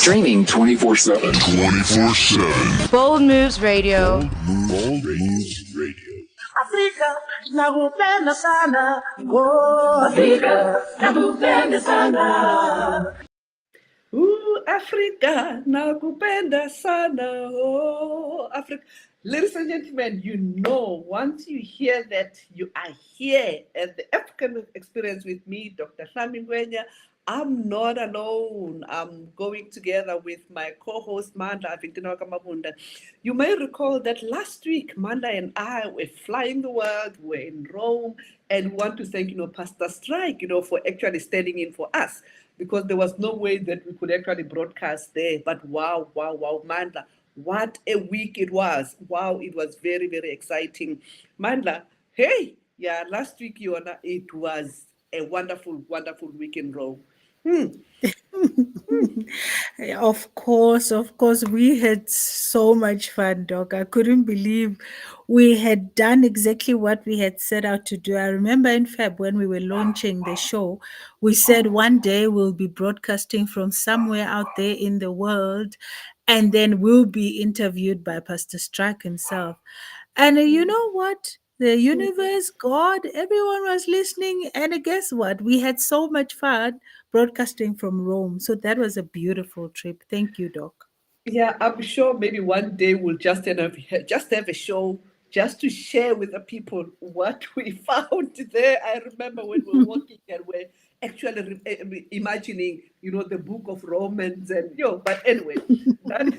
Streaming 24/7. 24/7. Bold Moves Radio. Bold Moves Radio. Afrika nakupenda sana. Oh, Afrika nakupenda sana. Africa, nakupenda sana. Oh, Africa. Ladies and gentlemen, you know, once you hear that, you are here at the African Experience with me, Dr. NGWENYA. I'm not alone. I'm going together with my co-host, AVENTINA Mabunda. You may recall that last week, Manda and I were flying the world, we're in Rome, and we want to thank, Pastor Strike, for actually standing in for us, because there was no way that we could actually broadcast there. But wow, Mandla, what a week it was. Wow, it was very, very exciting. Mandla, hey, yeah, last week, Yona, it was a wonderful, wonderful week in Rome. Of course, we had so much fun, Doc. I couldn't believe we had done exactly what we had set out to do. I remember in Feb when we were launching the show, we said one day we'll be broadcasting from somewhere out there in the world, and then we'll be interviewed by Pastor Strike himself. And you know what? The universe, God, everyone was listening. And guess what? We had so much fun broadcasting from Rome. So that was a beautiful trip. Thank you, Doc. Yeah, I'm sure maybe one day we'll just have a show just to share with the people what we found there. I remember when we were walking and we're actually imagining, the book of Romans and, but anyway, that,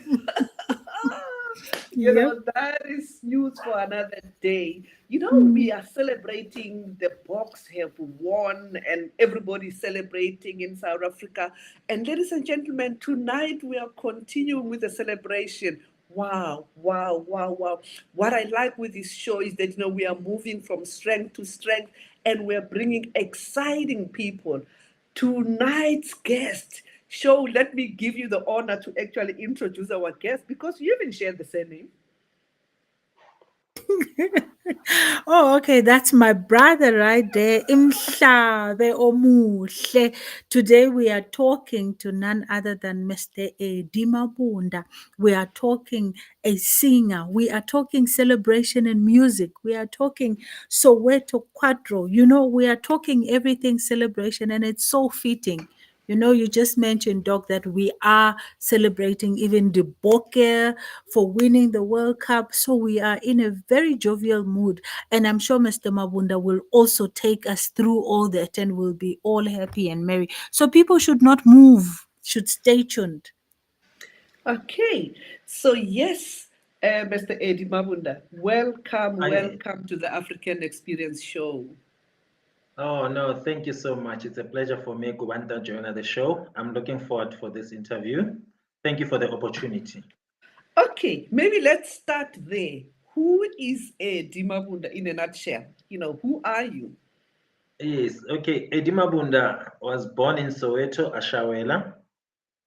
that is news for another day. We are celebrating, the Boks have won, and everybody's celebrating in South Africa. And ladies and gentlemen, tonight we are continuing with the celebration. Wow. What I like with this show is that, we are moving from strength to strength, and we're bringing exciting people. Tonight's guest show, let me give you the honor to actually introduce our guest, because you haven't shared the surname. Oh, okay. That's my brother right there. Imhlave Omuhle. Today we are talking to none other than Mr. Mabunda. We are talking a singer. We are talking celebration and music. We are talking SOWETO QUADRO. We are talking everything celebration, and it's so fitting. You just mentioned, Doc, that we are celebrating even the Bokke for winning the World Cup. So we are in a very jovial mood. And I'm sure Mr. Mabunda will also take us through all that, and we'll be all happy and merry. So people should not move, should stay tuned. Okay. So yes, Mr. Mabunda, welcome to the African Experience Show. Oh, no, thank you so much. It's a pleasure for me, to join the show. I'm looking forward for this interview. Thank you for the opportunity. Okay, maybe let's start there. Who is Mabunda in a nutshell? Who are you? Yes, okay. Mabunda was born in Soweto, Ashawela.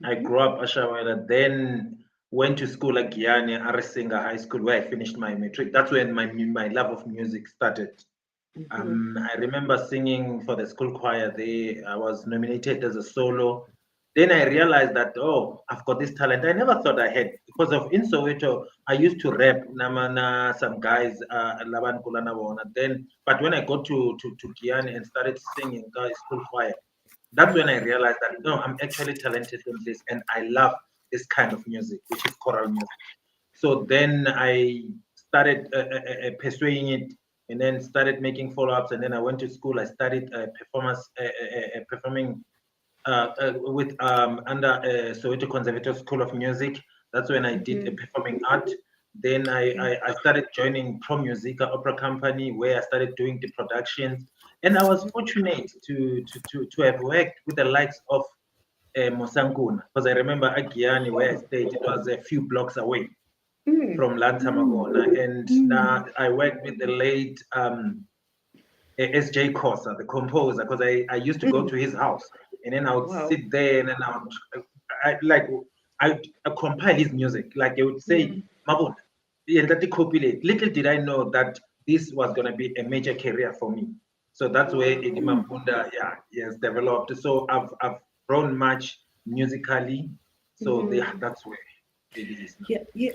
I grew up Ashawela, then went to school at Giyani, Arisinga High School, where I finished my matric. That's when my love of music started. I remember singing for the school choir there. I was nominated as a solo. Then I realized that, I've got this talent. I never thought I had, because in Soweto, I used to rap, Namana, some guys, Laban Kulana Wona. But when I got to Giyani and started singing school choir, that's when I realized that, no, I'm actually talented in this, and I love this kind of music, which is choral music. So then I started pursuing it, and then started making follow-ups, and then I went to school. I studied performing with under Soweto Conservative School of Music. That's when I did performing art. Then I started joining Pro Musica Opera Company, where I started doing the productions. And I was fortunate to have worked with the likes of Mosankuna, because I remember Agiyani, where I stayed, it was a few blocks away from Lantamagona. And I worked with the late S.J. Kosa, the composer, because I used to go to his house, and then I would sit there, and then I compile his music. Like I would say, Mabunda, little did I know that this was going to be a major career for me. So that's where Mabunda, developed. So I've grown much musically. So that's where it is now. Yeah, yeah.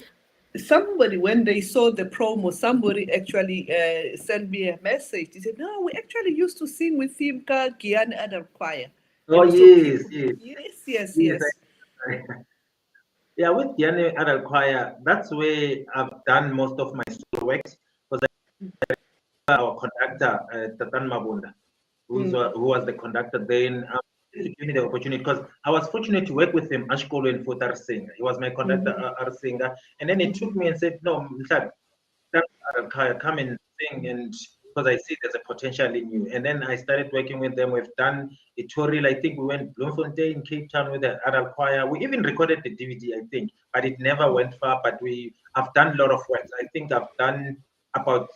Somebody, when they saw the promo, somebody actually sent me a message. He said, "No, we actually used to sing with him, Guyana Adult Choir." Oh So yes, people, yes, yes, yes, yes. yes. Yeah, with Guyana Adult Choir, that's where I've done most of my solo works because our conductor, Tatan Mabunda, who was the conductor then, gave me the opportunity because I was fortunate to work with him, Ashkolo and Futar Singer. He was my conductor, singer. And then he took me and said, "No, Mhlad, come and sing," and because I see there's a potential in you. And then I started working with them. We've done a tutorial. I think we went Bloemfontein, Cape Town with the adult choir. We even recorded the DVD, I think, but it never went far. But I've done a lot of work. I think I've done about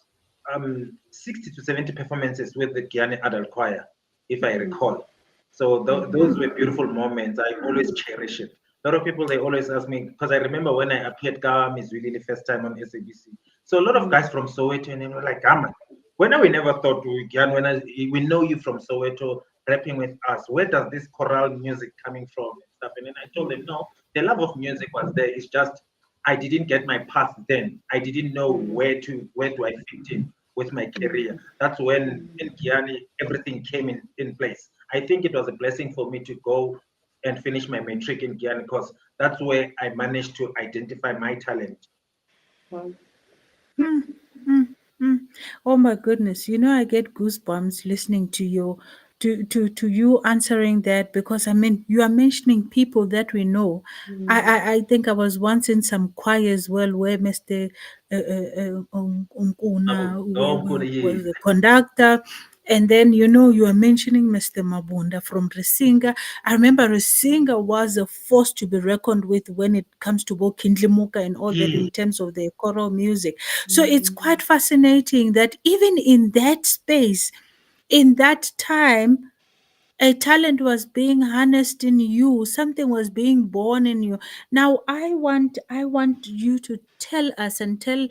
60 to 70 performances with the Guyana Adult Choir, if I recall. So those were beautiful moments. I always cherish it. A lot of people, they always ask me, because I remember when I appeared Gam is really the first time on SABC. So a lot of guys from Soweto, and they were like, Gama, when we never thought we can, we know you from Soweto, rapping with us, where does this choral music coming from and stuff? And then I told them, no, the love of music was there. It's just, I didn't get my path then. I didn't know where do I fit in with my career. That's when in Guyana, everything came in place. I think it was a blessing for me to go and finish my matric in Guyana because that's where I managed to identify my talent. Wow. Oh my goodness, I get goosebumps listening to you to you answering that, because I mean you are mentioning people that we know. I think I was once in some choir as well where Mr. Unkuna was Yes. the conductor. And then you are mentioning Mr. Mabunda from Resinga. I remember Resinga was a force to be reckoned with when it comes to both Kindlimuka and all that in terms of their choral music. So it's quite fascinating that even in that space, in that time, a talent was being harnessed in you, something was being born in you. Now I want you to tell us and tell,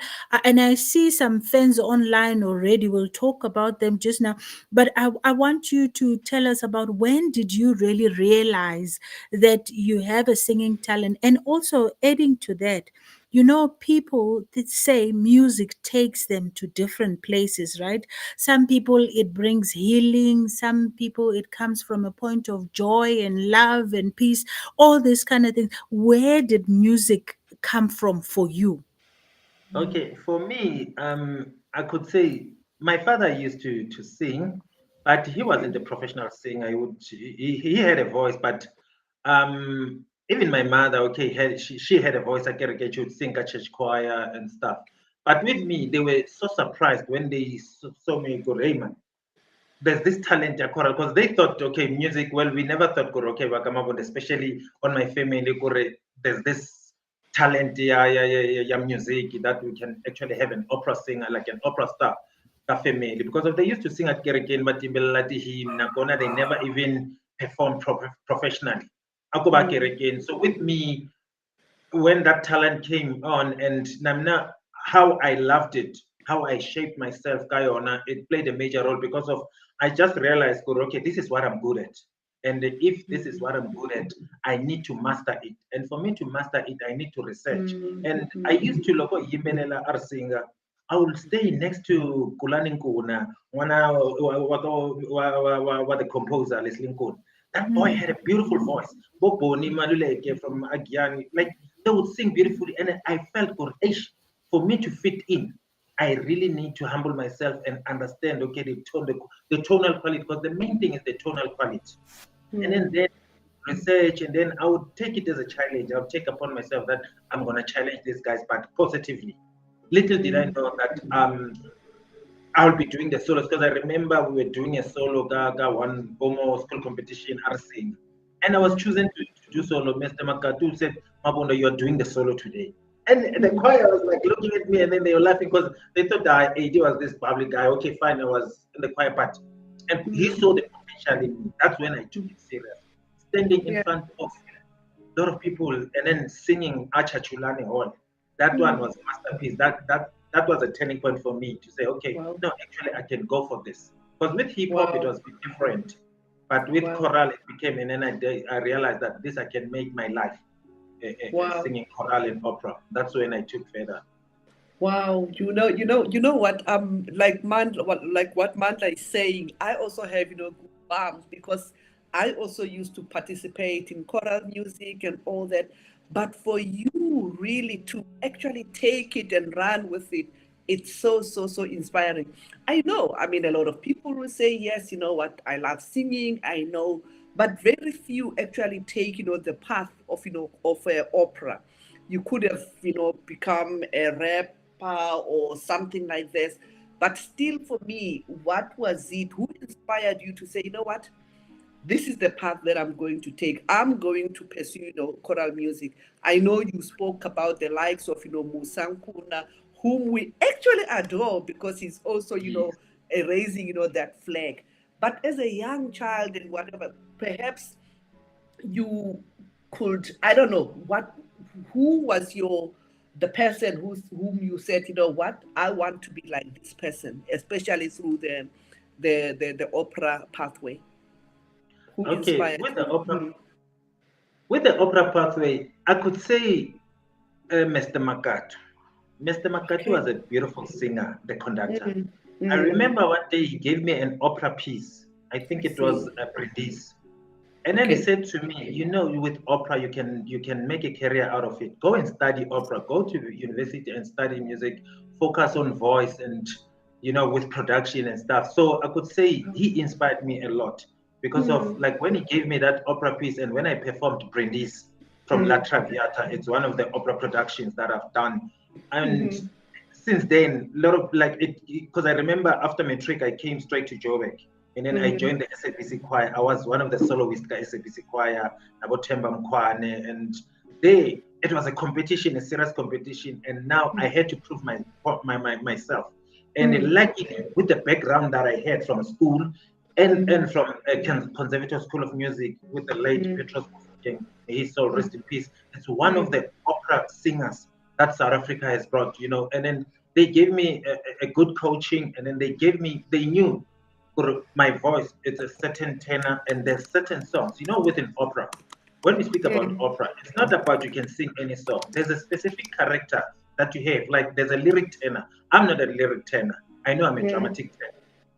and I see some fans online already, we'll talk about them just now, but I want you to tell us about when did you really realize that you have a singing talent, and also adding to that, people that say music takes them to different places, right? Some people it brings healing, some people it comes from a point of joy and love and peace, all this kind of thing. Where did music come from for you? Okay, for me, I could say my father used to sing, but he wasn't a professional singer. He had a voice, but even my mother, okay, she had a voice. I can she would sing at church choir and stuff. But with me, they were so surprised when they saw me go, Raymond, there's this talent because they thought, okay, music, well, we never thought okay, Wakamabond, especially on my family, there's this talent, yeah, music that we can actually have an opera singer, like an opera star, ka family, because of they used to sing at Kerekin, Matimbelati him, Nakona, they never even performed professionally. Akoba Kerekin. So with me, when that talent came on, and Namna, how I loved it, how I shaped myself, Kayona, it played a major role because of I just realized, okay, this is what I'm good at. And if this is what I'm good at, I need to master it. And for me to master it, I need to research. And I used to look at Yimelela Arsinga. I will stay next to Kulani Nkuna, what the composer, Leslie Nkuna. That boy had a beautiful voice. Boboni Maluleke from Agiani, like they would sing beautifully. And I felt, for me to fit in, I really need to humble myself and understand, okay, the tonal quality, because the main thing is the tonal quality. And then research, and then I would take it as a challenge. I would take upon myself that I'm going to challenge these guys, but positively. Little did I know that I'll be doing the solos, because I remember we were doing a solo gaga one Bomo school competition RC, and I was chosen to do solo. Mr. Makatu said, Mabunda, you're doing the solo today. And the choir was like looking at me, and then they were laughing because they thought that AD was this public guy. Okay, fine, I was in the choir part. And he saw the potential in me. That's when I took it serious. Standing in Yeah. front of a lot of people and then singing Acha Chulani Hall. That one was a masterpiece. That was a turning point for me to say, okay, Wow. no, actually I can go for this. Because with hip hop it Wow. was a bit different, but with Wow. choral it became, and then I realized that this I can make my life. Wow. singing choral and opera. That's when I took further. Wow, you know what? Like what Mandla is saying. I also have goosebumps because I also used to participate in choral music and all that. But for you really to actually take it and run with it, it's so inspiring. I know. I mean, a lot of people will say yes. You know what? I love singing. I know, but very few actually take the path of of opera. You could have become a rapper or something like this, but still for me, what was it, who inspired you to say, you know what, this is the path that I'm going to take. I'm going to pursue choral music. I know you spoke about the likes of Musankuna, whom we actually adore because he's also raising that flag. But as a young child and whatever, perhaps you could, I don't know what, who was the person whom you said, you know what, I want to be like this person, especially through the opera pathway. Who Okay, inspired you? with the opera pathway, I could say Mr. Makatu. Mr. Makatu Okay. was a beautiful singer, the conductor. Mm, I mm, remember one day he gave me an opera piece. I think I it was see. a Brindisi. And then he Okay. said to me, with opera, you can make a career out of it. Go and study opera. Go to the university and study music. Focus on voice and with production and stuff. So I could say he inspired me a lot because of Mm, like when he gave me that opera piece and when I performed Brindisi from La mm, Traviata, it's one of the opera productions that I've done. And mhm, since then, a lot of like it because I remember after matric I came straight to Joburg. And then I mm, joined the SABC choir. I was one of the soloists at SABC choir, about Themba Mkhwane. And it was a competition, a serious competition. And now I had to prove myself. And mm, luckily, with the background that I had from school and from a Conservative School of Music with the late mm, Petros Mofokeng, may his soul rest in peace. It's one of mm, the opera singers that South Africa has brought. And then they gave me a good coaching, and then they knew for my voice, it's a certain tenor, and there's certain songs. With an opera, when we speak about mm. opera, it's not about you can sing any song. There's a specific character that you have. Like there's a lyric tenor. I'm not a lyric tenor. I know I'm a Mm. dramatic tenor.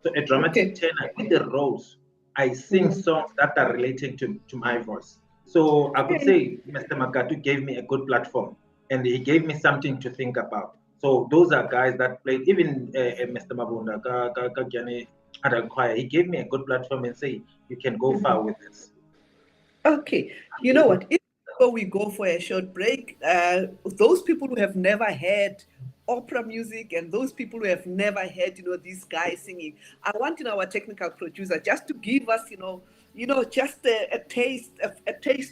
So a dramatic Okay. tenor with the roles, I sing Mm. songs that are relating to my voice. So I could Okay. say Mr. Makatu gave me a good platform, and he gave me something to think about. So those are guys that played, even Mr. Mabunda, Adult Choir. He gave me a good platform and say, you can go far with this. Okay, you know what? If before we go for a short break, those people who have never heard opera music and those people who have never heard, these guys singing, I want our technical producer just to give us, just a taste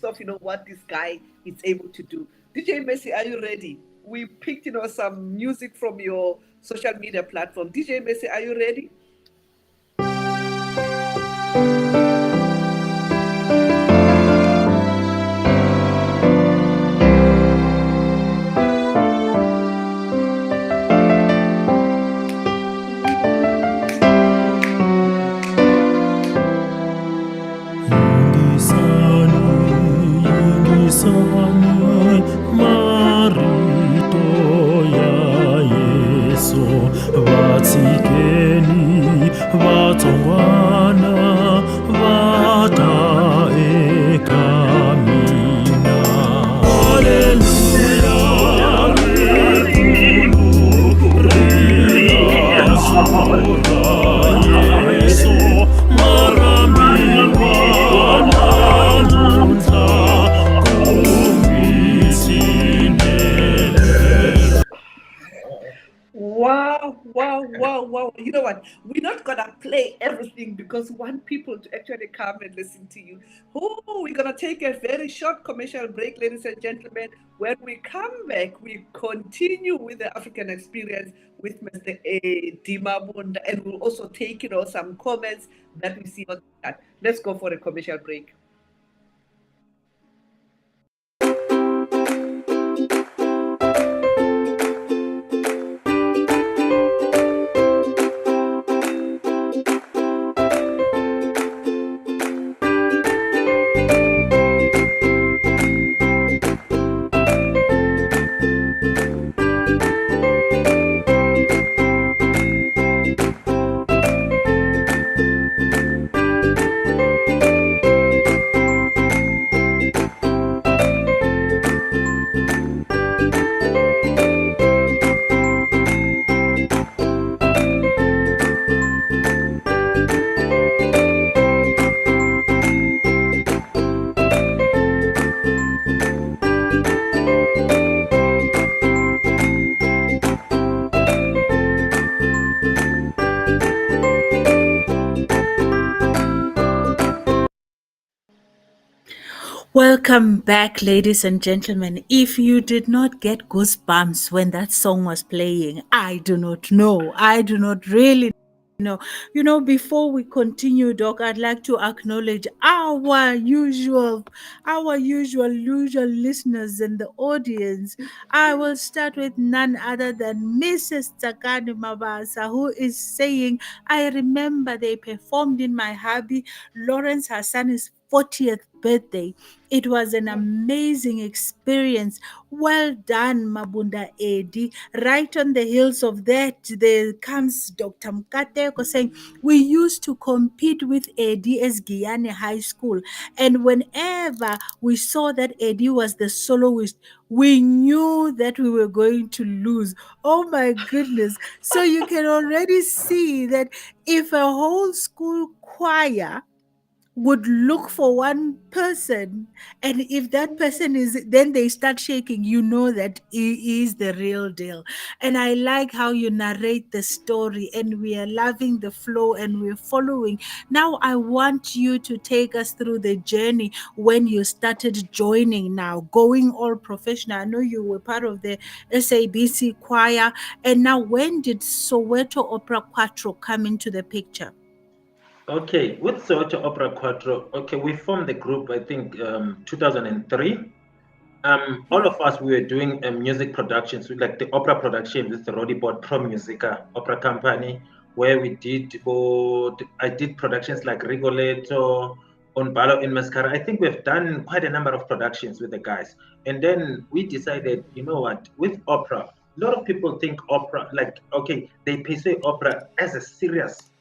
of, what this guy is able to do. DJ Messi, are you ready? We picked, some music from your social media platform. DJ Messi, are you ready? Yingisani marito ya Yesu vatsikeni vatsongwana vata ekamina. Haleluya, Yesu marambiwana Wow, wow, wow, wow. You know what? We're not gonna play everything because we want people to actually come and listen to you. Oh, we're gonna take a very short commercial break, ladies and gentlemen. When we come back, we continue with the African experience with Mr. Mabunda, and we'll also take some comments that we see on that. Let's go for a commercial break. Welcome back, ladies and gentlemen. If you did not get goosebumps when that song was playing, I do not know. I do not really know. Before we continue, Doc, I'd like to acknowledge our usual listeners in the audience. I will start with none other than Mrs. Tsakani Mabasa, who is saying, I remember they performed in my hubby Lawrence Hassan's 40th birthday. It was an amazing experience. Well done, Mabunda Edi. Right on the heels of that, there comes Dr. Mkateko saying, we used to compete with Edi as Guyane High School. And whenever we saw that Edi was the soloist, we knew that we were going to lose. Oh my goodness. So you can already see that if a whole school choir would look for one person, and if that person is, then they start shaking, you know that he is the real deal. And I like how you narrate the story, and we are loving the flow and we're following. Now I want you to take us through the journey when you started joining, now going all professional. I know you were part of the SABC choir, and now when did Soweto Opera Quattro come into the picture? Okay, with Soweto Opera Quattro, okay, we formed the group, I think, 2003. All of us, we were doing music productions, like the opera production with the Rodibot Pro Musica Opera Company, where we did both. I did productions like Rigoletto, On Ballo in Mascara. I think we've done quite a number of productions with the guys. And then we decided, you know what, with opera, a lot of people think opera, like, okay, they perceive opera as a serious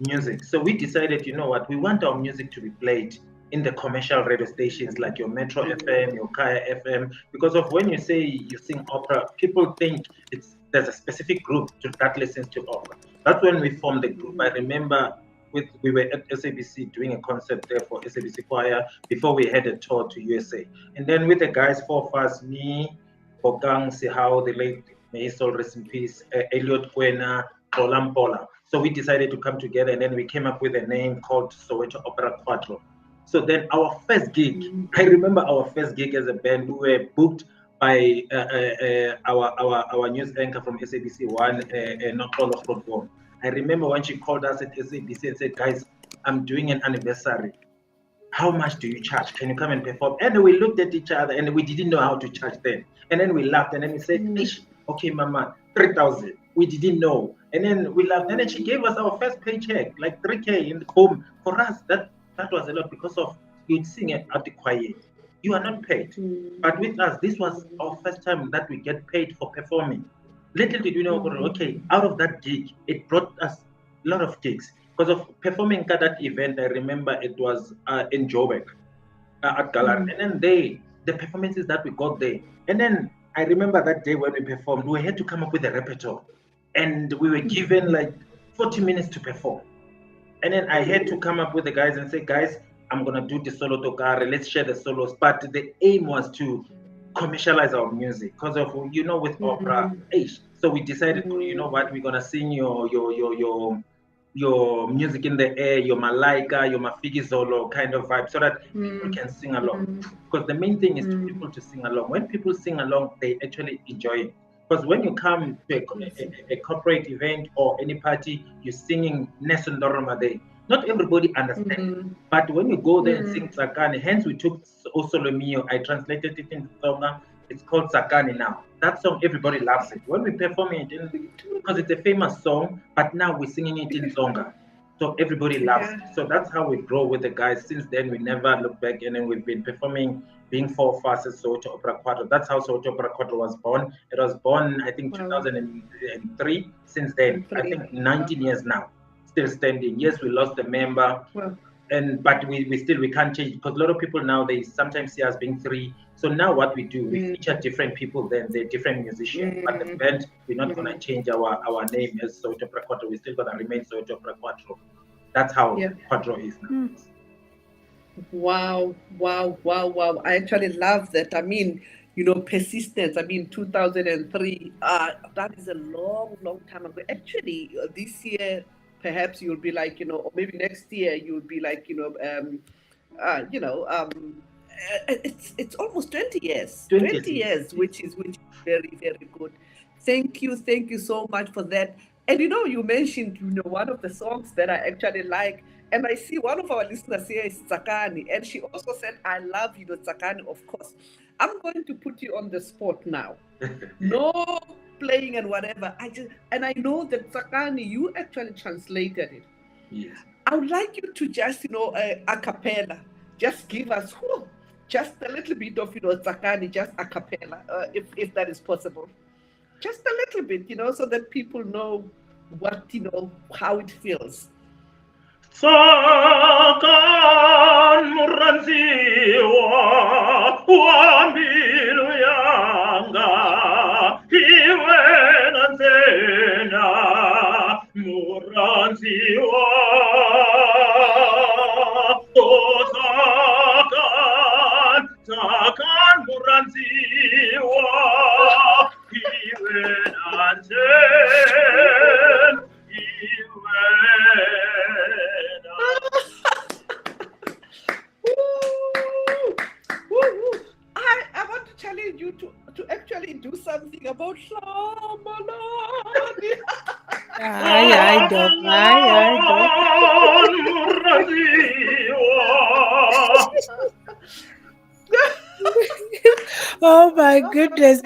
music. So we decided, you know what, we want our music to be played in the commercial radio stations like your Metro FM, your Kaya FM, because of when you say you sing opera, people think there's a specific group that listens to opera. That's when we formed the group. I remember we were at SABC doing a concert there for SABC Choir before we had a tour to USA. And then with the guys, four of us, me, Bokang Sihao, the late May his soul rest in peace, Elliot Kwena, Roland Pola. So we decided to come together, and then we came up with a name called Soweto Opera Quattro. So then our first gig, I remember our first gig as a band, we were booked by our news anchor from SABC One, not all of Rodborn. I remember when she called us at SABC and said, guys, I'm doing an anniversary. How much do you charge? Can you come and perform? And we looked at each other and we didn't know how to charge then. And then we laughed and then we said, okay, mama, 3,000. We didn't know. And then we laughed. And then she gave us our first paycheck, like 3K in the home. For us, that was a lot because of you'd sing it at the choir. You are not paid. But with us, this was our first time that we get paid for performing. Little did we know, okay, out of that gig, it brought us a lot of gigs. Because of performing at that event, I remember it was in Joburg at Galar. And then the performances that we got there. And then I remember that day when we performed, we had to come up with a repertoire. And we were given like 40 minutes to perform. And then I had to come up with the guys and say, guys, I'm going to do the solo tokare. Let's share the solos. But the aim was to commercialize our music because of, with opera. So we decided, you know what, we're going to sing your music in the air, your malaika, your mafigi solo kind of vibe, so that people can sing along. Because the main thing is for people to sing along. When people sing along, they actually enjoy it. Because when you come to a corporate event or any party, you're singing Nelson Doromade. Not everybody understands. But when you go there and sing Sakani, hence we took Osolomio, I translated it into Tonga. It's called Sakani now. That song, everybody loves it. When we perform it, because it's a famous song, but now we're singing it in Tonga. So everybody loves it. So that's how we grow with the guys. Since then, we never look back, and then we've been performing, being four fast at Soweto Opera Quattro. That's how Soweto Opera Quattro was born. It was born, I think, 2003. Since then, I think 19 years now, still standing. Yes, we lost a member. But we can't change, because a lot of people now, they sometimes see us being three. So now what we do, we feature different people, then they're different musicians. But the band, we're not gonna change our name as Soweto Opera Quattro. We're still gonna remain Soweto Opera Quattro. That's how Quattro is now. Wow. I actually love that. I mean, persistence. I mean, 2003, that is a long time ago. Actually, this year, perhaps you'll be like, or maybe next year you'll be like, it's almost 20 years. 20 20 years, which is very, very good. Thank you so much for that. And you mentioned, one of the songs that I actually like, and I see one of our listeners here is Tsakani, and she also said, I love Tsakani, of course. I'm going to put you on the spot now. No playing and whatever. And I know that Tsakani, you actually translated it. Yes. I would like you to just, a cappella, just give us just a little bit of, Tsakani, just a cappella, if that is possible. Just a little bit, so that people know what, how it feels. Sakan muranziwa wambilu yanga iwe nanzena muranziwa Sakan muranziwa iwe nanzena I want to challenge you to actually do something about HLAMALANI. Aye, Doc. Aye, Doc. Oh my goodness.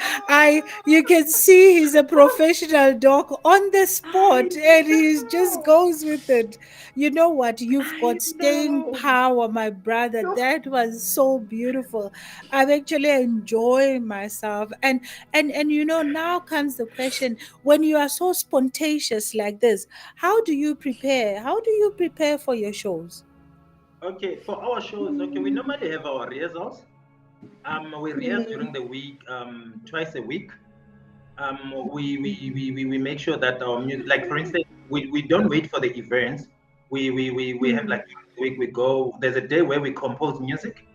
You can see he's a professional doc on the spot and he just goes with it. You know what? You've got staying power, my brother. That was so beautiful. I'm actually enjoying myself. And now comes the question, when you are so spontaneous like this, how do you prepare? How do you prepare for your shows? Okay, for our shows, okay, we normally have our rehearsals. We rehearse during the week, twice a week. We make sure that our music, like for instance, we don't wait for the events. We have like during the week we go. There's a day where we compose music.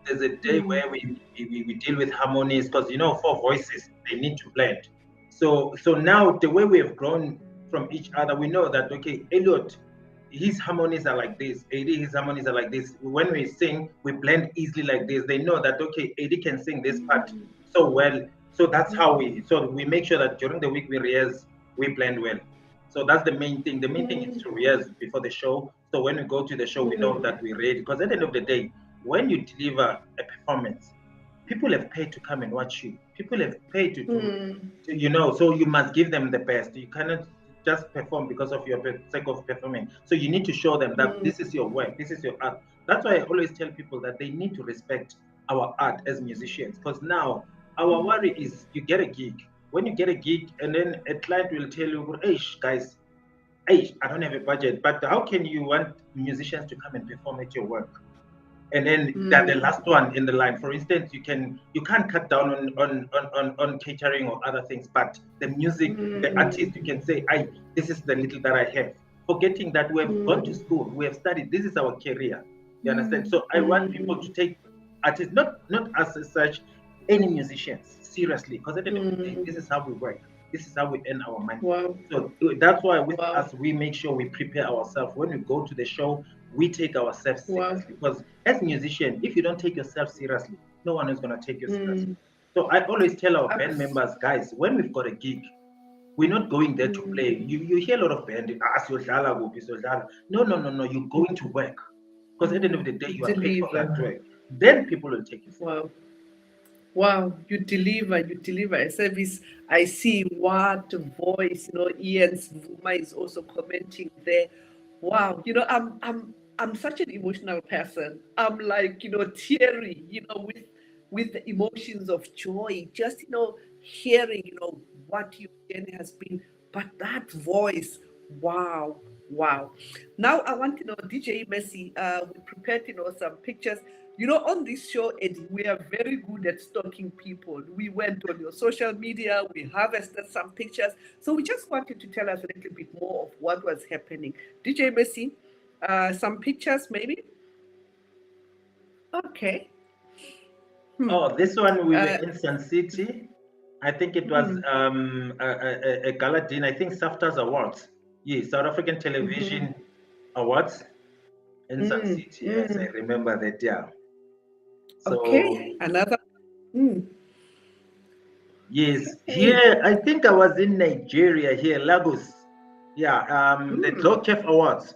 There's a day where we deal with harmonies because four voices they need to blend. So now the way we have grown from each other, we know that okay, Elliot, his harmonies are like this. AD, his harmonies are like this. When we sing, we blend easily like this. They know that okay, AD can sing this part so well. So that's how we make sure that during the week we rehearse, we blend well. So that's the main thing. The main thing is to rehearse before the show. So when we go to the show, we know that we're ready. Because at the end of the day, when you deliver a performance, people have paid to come and watch you. People have paid to do, so you must give them the best. You cannot just perform because of your sake of performing. So you need to show them that this is your work, this is your art. That's why I always tell people that they need to respect our art as musicians. Because now our worry is you get a gig. When you get a gig, and then a client will tell you, hey, guys, hey, I don't have a budget, but how can you want musicians to come and perform at your work? And then that the last one in the line, for instance, you can't cut down on catering or other things, but the music, the artist, you can say, this is the little that I have. Forgetting that we have gone to school, we have studied, this is our career. You understand? So I want people to take artists, not as such, any musicians, seriously, because at the end of the day, this is how we work. This is how we earn our money. Wow. So that's why with us, we make sure we prepare ourselves. When we go to the show, we take ourselves seriously. Because as a musician, if you don't take yourself seriously, no one is going to take you seriously. So I always tell our band members, guys, when we've got a gig, we're not going there to play. You hear a lot of band, no, you're going to work. Because at the end of the day, you are paid for that work. Then people will take you seriously. Wow, you deliver a service. I see what voice, Ian's Vuma is also commenting there. Wow, I'm such an emotional person. I'm like, teary, with the emotions of joy, just, hearing, what your journey has been. But that voice, wow. Now I want to know, DJ Messi, we prepared, some pictures. On this show, Eddie, we are very good at stalking people. We went on your social media, we harvested some pictures. So we just wanted to tell us a little bit more of what was happening. DJ Messi, some pictures maybe? Okay. Oh, this one we were in Sun City. I think it was a gala dinner. I think SAFTA's Awards. Yes, South African Television Awards in Sun City. Yes, I remember that. Yeah. So Okay, another. Mm. yes, Hey. here I think I was in Nigeria here, Lagos. Yeah, the Glocaf Awards.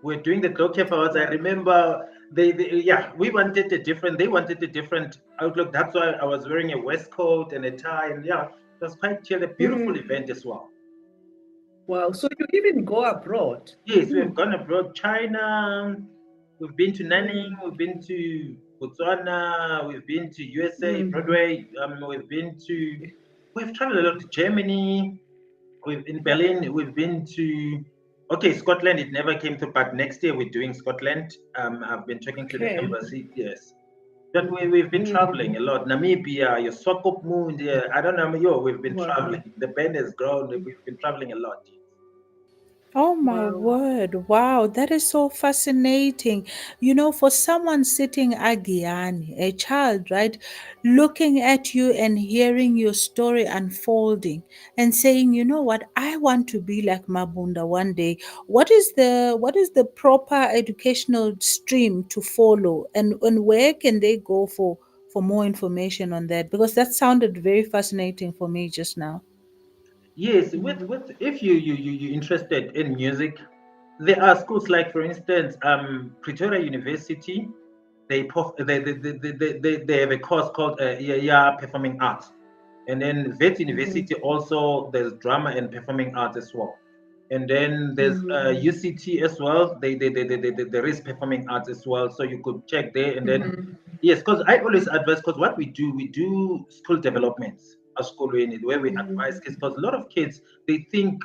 We're doing the Glocaf Awards. I remember yeah, we wanted a different, they wanted a different outlook. That's why I was wearing a waistcoat and a tie, and yeah, it was quite chill, a beautiful event as well. Wow, so you even go abroad? Yes, we've gone abroad, China, we've been to Nanning, we've been to Botswana, we've been to USA, Broadway, we've traveled a lot to Germany, we've in Berlin, we've been to, okay, Scotland, it never came to, but next year we're doing Scotland. I've been talking to the Okay. embassy, yes. But we've been traveling a lot. Namibia, your Swakopmund, yeah, I don't know, we've been Wow. traveling. The band has grown, we've been traveling a lot. Oh my Wow. word. Wow, that is so fascinating. You know, for someone sitting Agiani, a child, right, looking at you and hearing your story unfolding and saying, you know what, I want to be like Mabunda one day. What is the proper educational stream to follow, and where can they go for more information on that? Because that sounded very fascinating for me just now. Yes, with if you interested in music, there are schools like, for instance, Pretoria University. They have a course called Performing Arts, and then Vet University also there's drama and performing arts as well, and then there's UCT as well. There is performing arts as well, so you could check there, and then yes, because I always advise, because what we do school developments at school where we advise kids, because a lot of kids they think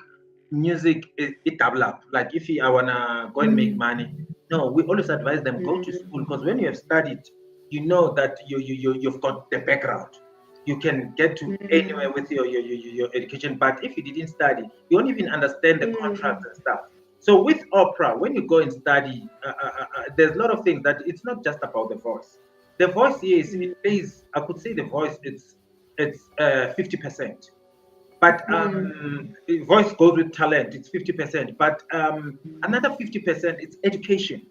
music it double up. Like if I wanna go and make money, no, we always advise them go to school, because when you have studied, you know that you've got the background. You can get to anywhere with your education. But if you didn't study, you don't even understand the contracts and stuff. So with opera, when you go and study, there's a lot of things that it's not just about the voice. The voice, yes, it plays. I could say the voice it's 50%, but the voice goes with talent. It's 50%, but another 50% it's education.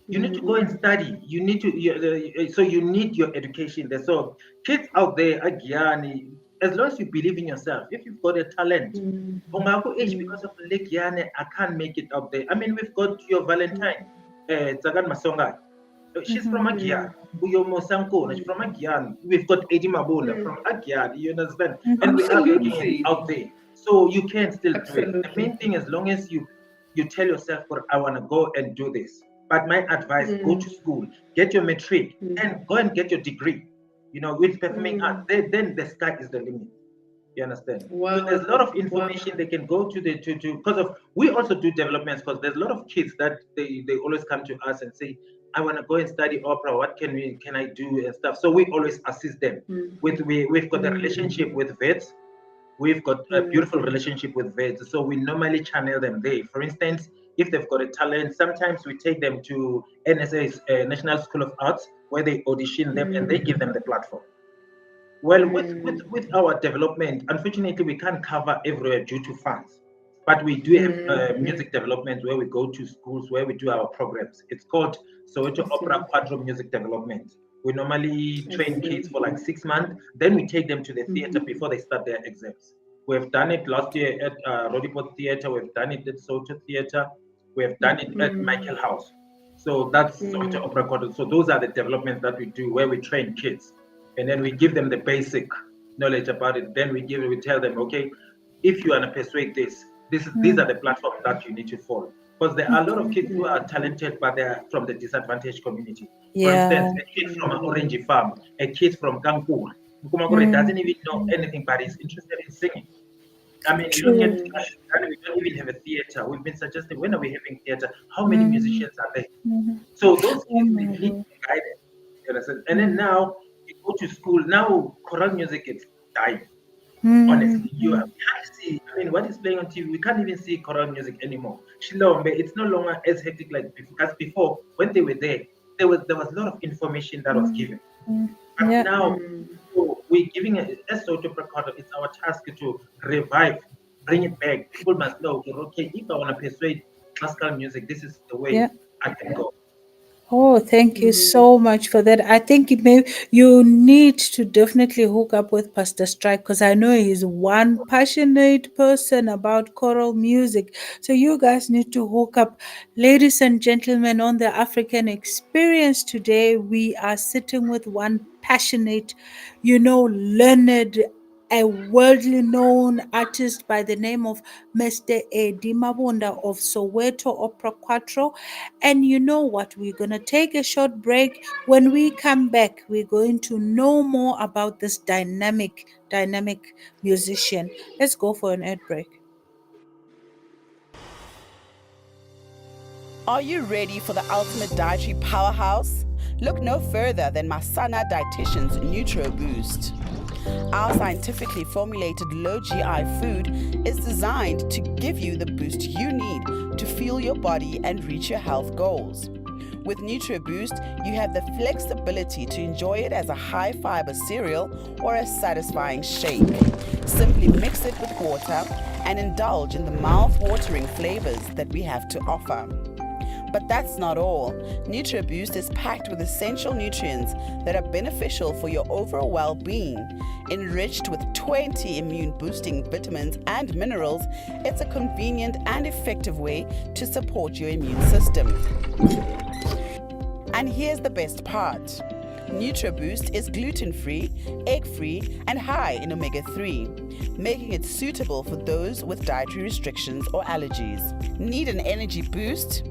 You need to go and study. You need to so you need your education there. So kids out there, Agiani, as long as you believe in yourself, if you've got a talent, Ongako age because of Legiane, I can't make it up there. I mean, we've got your Valentine, Tsagan Masonga. She's from Agian. Uyo Mosanko, she's from Agian. We've got Eddie Mabunda from Agian, you understand? And we are making it out there. So you can still do it. The main thing, as long as you tell yourself, well, I want to go and do this. But my advice, go to school, get your matric, and go and get your degree. With performing art, then the sky is the limit. You understand? Wow. So there's a lot of information they can go to because of we also do developments, because there's a lot of kids that they always come to us and say, I want to go and study opera. What can I do and stuff? So we always assist them. We've got a relationship with vets. We've got a beautiful relationship with vets. So we normally channel them there. For instance, if they've got a talent, sometimes we take them to NSA's National School of Arts, where they audition them and they give them the platform. Well, with our development, unfortunately, we can't cover everywhere due to funds. But we do have music development where we go to schools where we do our programs. It's called SOWETO Opera QUADRO Music Development. We normally train kids for like 6 months. Then we take them to the theater before they start their exams. We've done it last year at Rodiport Theater. We've done it at SOWETO Theater. We've done it at Michael House. So that's SOWETO Opera QUADRO. So those are the developments that we do where we train kids. And then we give them the basic knowledge about it. Then we tell them, okay, if you want to persuade this, these are the platforms that you need to follow. Because there are a lot of kids who are talented, but they're from the disadvantaged community. For instance, a kid from an orange farm, a kid from Kankura, doesn't even know anything, but is interested in singing. I mean, you look at we don't even have a theater. We've been suggesting, when are we having theater? How many musicians are there? So those kids, they need guidance. And then now, you go to school, now choral music is dying. Honestly, you can't see. I mean, what is playing on TV? We can't even see choral music anymore. Shilombe, it's no longer as hectic like before. Because before, when they were there was a lot of information that was given. But now, so we're giving as SOWETO Opera, it's our task to revive, bring it back. People must know, okay, if I want to persuade classical music, this is the way I can go. Oh, thank you so much for that. I think you need to definitely hook up with Pastor Strike because I know he's one passionate person about choral music. So you guys need to hook up. Ladies and gentlemen, on the African Experience today, we are sitting with one passionate, learned, a worldly known artist by the name of Mr. Eddie Mabunda of Soweto Opera Quattro. And you know what? We're going to take a short break. When we come back, we're going to know more about this dynamic musician. Let's go for an ad break. Are you ready for the ultimate dietary powerhouse? Look no further than Masana Dietitian's Nutro Boost. Our scientifically formulated low GI food is designed to give you the boost you need to fuel your body and reach your health goals. With NutriBoost, you have the flexibility to enjoy it as a high-fiber cereal or a satisfying shake. Simply mix it with water and indulge in the mouth-watering flavors that we have to offer. But that's not all. NutriBoost is packed with essential nutrients that are beneficial for your overall well-being. Enriched with 20 immune-boosting vitamins and minerals, it's a convenient and effective way to support your immune system. And here's the best part. NutriBoost is gluten-free, egg-free, and high in omega-3, making it suitable for those with dietary restrictions or allergies. Need an energy boost?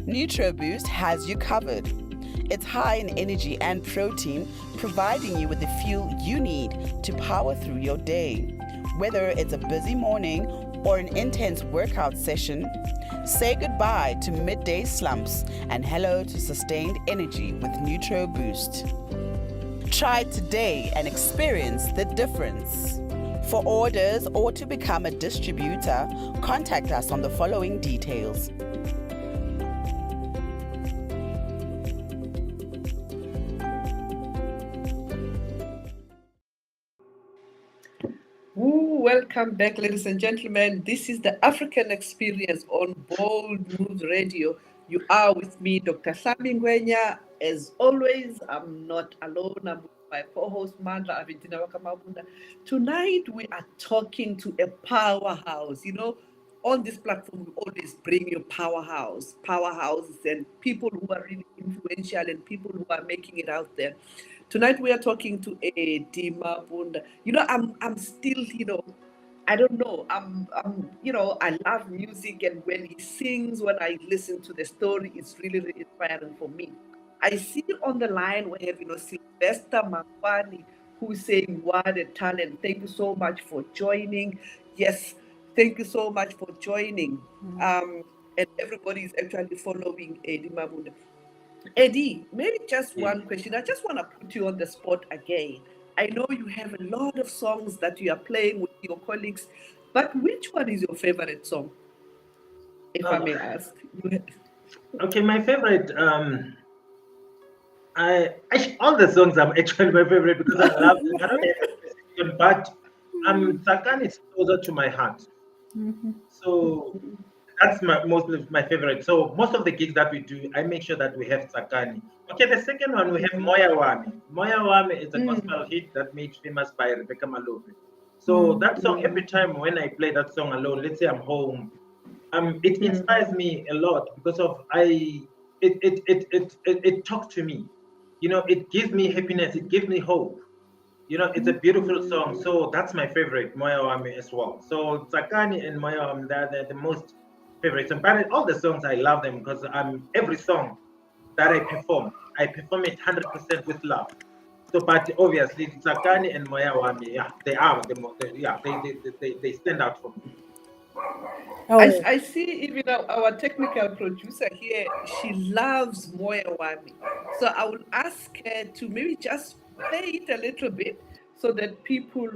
NutriBoost has you covered. It's high in energy and protein, providing you with the fuel you need to power through your day. Whether it's a busy morning or an intense workout session, say goodbye to midday slumps and hello to sustained energy with NutriBoost. Try it today and experience the difference. For orders or to become a distributor, contact us on the following details. Welcome back, ladies and gentlemen. This is the African Experience on Bold News Radio. You are with me, Dr. NGWENYA. As always, I'm not alone. I'm with my co-host, Mandla AVENTINA. Mabunda. Tonight, we are talking to a powerhouse. On this platform, we always bring you powerhouses and people who are really influential and people who are making it out there. Tonight we are talking to Eddie Mabunda. I'm still, I don't know. I love music, and when he sings, when I listen to the story, it's really, really inspiring for me. I see on the line we have, Sylvester Mangwani, who's saying, "What a talent! Thank you so much for joining." Yes, thank you so much for joining. And everybody is actually following Eddie Mabunda. Eddie, maybe just one question. I just want to put you on the spot again. I know you have a lot of songs that you are playing with your colleagues, but which one is your favorite song? If I may ask. Okay, my favorite. All the songs are actually my favorite because I love them. I don't have a specific, but Tsakani is closer to my heart. So that's mostly my favorite. So most of the gigs that we do, I make sure that we have Tsakani. Okay, the second one we have Moya Wami. Moya Wami is a gospel hit that made famous by Rebecca Malope. So that song, every time when I play that song alone, let's say I'm home, it inspires me a lot because of it talks to me. It gives me happiness. It gives me hope. It's a beautiful song. So that's my favorite, Moya Wami as well. So Tsakani and Moya Wami, they're the most favorite. But all the songs, I love them because every song that I perform it 100% with love. So, but obviously, Tsakani and Moya Wami, yeah, they are they stand out for me. Oh. I see even our technical producer here, she loves Moya Wami. So I will ask her to maybe just play it a little bit so that people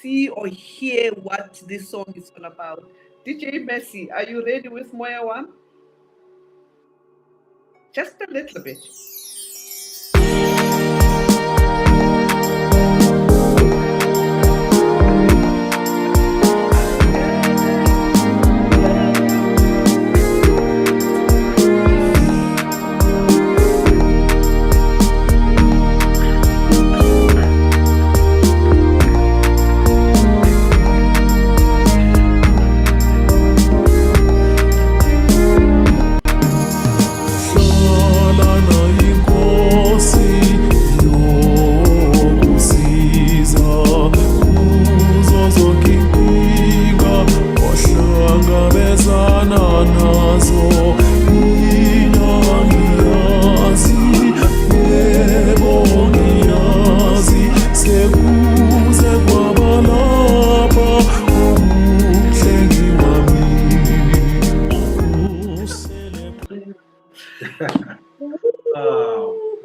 see or hear what this song is all about. DJ Messi, are you ready with Moya Wami? Just a little bit.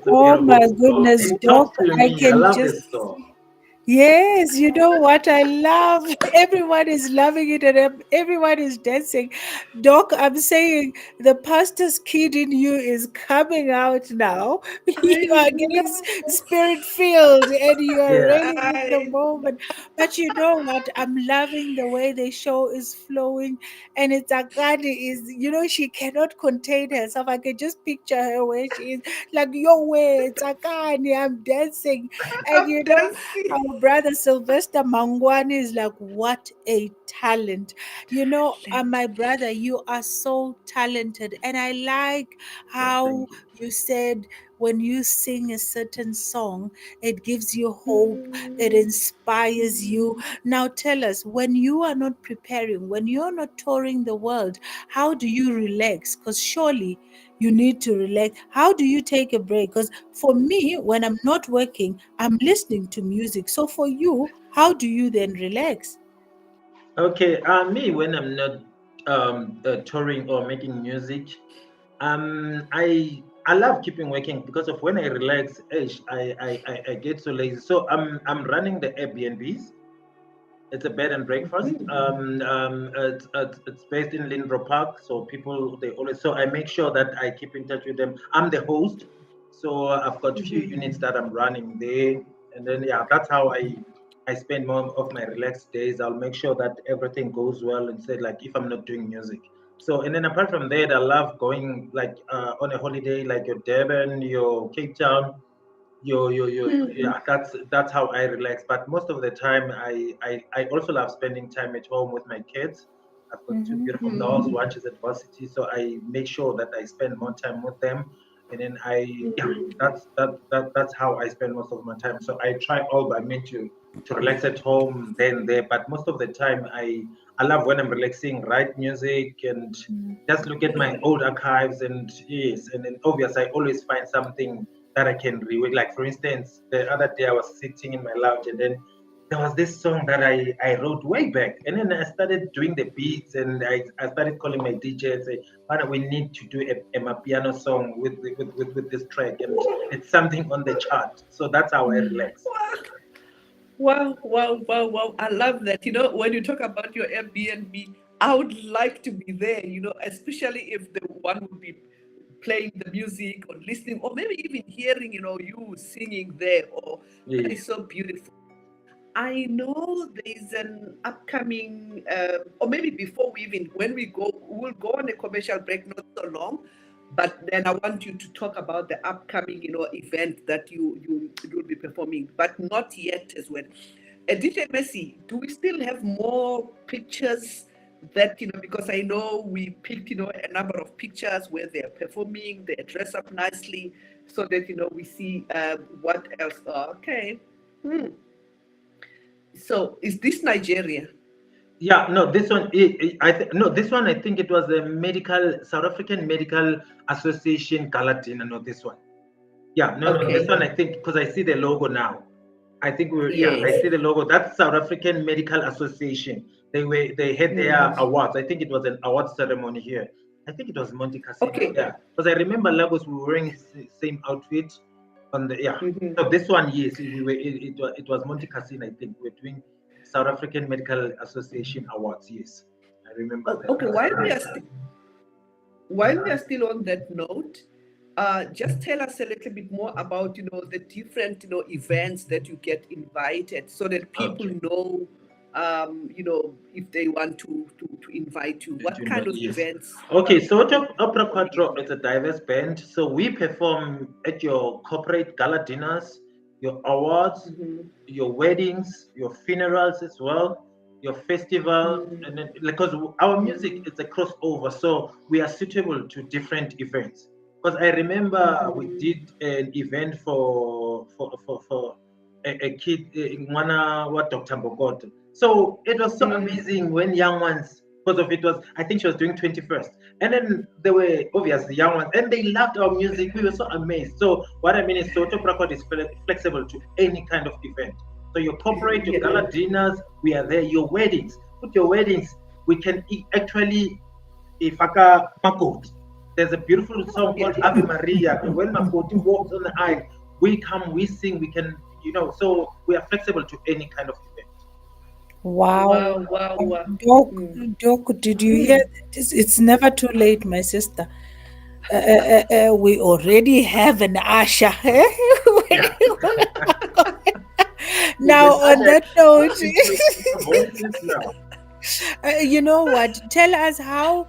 It's a Oh my beautiful song. goodness, It Doc, talks to I me. I can love just this song. Yes, you know what I love? Everyone is loving it and everyone is dancing. Doc, I'm saying the pastor's kid in you is coming out now. You I are getting spirit filled and you are Yeah. really in the moment. But you know what? I'm loving the way the show is flowing. And it's Akani is, she cannot contain herself. I can just picture her where she is like, yo, way, it's Akani, I'm dancing. And I'm dancing. our brother Sylvester Mangwani is like, what a talent. My brother, you are so talented. And I like Oh, how thank you. you said when you sing a certain song, it gives you hope, it inspires you. Now tell us, when you are not preparing, when you're not touring the world, how do you relax? Because surely you need to relax. How do you take a break? Because for me, when I'm not working, I'm listening to music. So for you, how do you then relax? Okay. Me, when I'm not touring or making music, I love keeping working because of when I relax, I get so lazy. So I'm running the Airbnbs. It's a bed and breakfast. It's based in Lindro Park, so people they always. So I make sure that I keep in touch with them. I'm the host, so I've got few units that I'm running there, and then yeah, that's how I spend more of my relaxed days. I'll make sure that everything goes well and say like if I'm not doing music. So and then apart from that, I love going like on a holiday like your Durban, your Cape Town, yeah, that's how I relax. But most of the time I also love spending time at home with my kids. I've got two beautiful girls, one is at varsity, so I make sure that I spend more time with them. And then yeah, that's how I spend most of my time. So I try all by me to relax at home then there. But most of the time I love when I'm relaxing, write music and just look at my old archives and yes, and then obviously I always find something that I can read. Like for instance, the other day I was sitting in my lounge and then there was this song that I wrote way back. And then I started doing the beats and I started calling my DJ and say, "Father, we need to do a piano song with this track." And it's something on the chart. So that's how I relax. Wow, wow, wow, wow. I love that. When you talk about your Airbnb, I would like to be there, especially if the one would be playing the music or listening or maybe even hearing, you singing there. Or that Yes. is so beautiful. I know there's an upcoming, or maybe before when we go, we'll go on a commercial break, not so long, but then I want you to talk about the upcoming, event that you will be performing, but not yet as well. DJ Messi, do we still have more pictures that, because I know we picked, a number of pictures where they're performing, they dress up nicely so that, we see what else. Okay. So is this Nigeria? Yeah, no, this one, no, this one, I think it was the South African Medical Association Galatina, not this one. Yeah, no, this Okay. one, I think, because I see the logo now. I think yeah, I Yes. see the logo. That's South African Medical Association. They had their awards. I think it was an award ceremony here. I think it was Monte Cassino. Okay. Yeah, because I remember Lagos, we were wearing same outfit on the, yeah. So this one, yes, it was Monte Cassino, I think. We're doing South African Medical Association awards, yes. I remember that. Okay, while we are still on that note, just tell us a little bit more about the different events that you get invited, so that people Okay. know if they want to invite you. What kind of Yes. events? Okay, so Opera Quattro is a diverse band. So we perform at your corporate gala dinners, your awards, your weddings, your funerals as well, your festival, and then, because our music is a crossover, so we are suitable to different events. Because I remember we did an event for a kid, what Dr. Mbokoto. So it was so amazing when young ones, because of it was, I think she was doing 21st. And then there were obviously young ones, and they loved our music. We were so amazed. So what I mean is, Soto Prakot is flexible to any kind of event. So your corporate, your gala dinners, we are there. Your weddings, with your weddings, we can actually ifaka makoti. There's a beautiful song called Ave Maria. When Makoti walks on the aisle, we come, we sing, we can, so we are flexible to any kind of event. Wow. Wow. Doc, did you hear that? It's never too late, my sister. We already have an usher. Yeah. Now, on that note, Voices now. you know what? Tell us how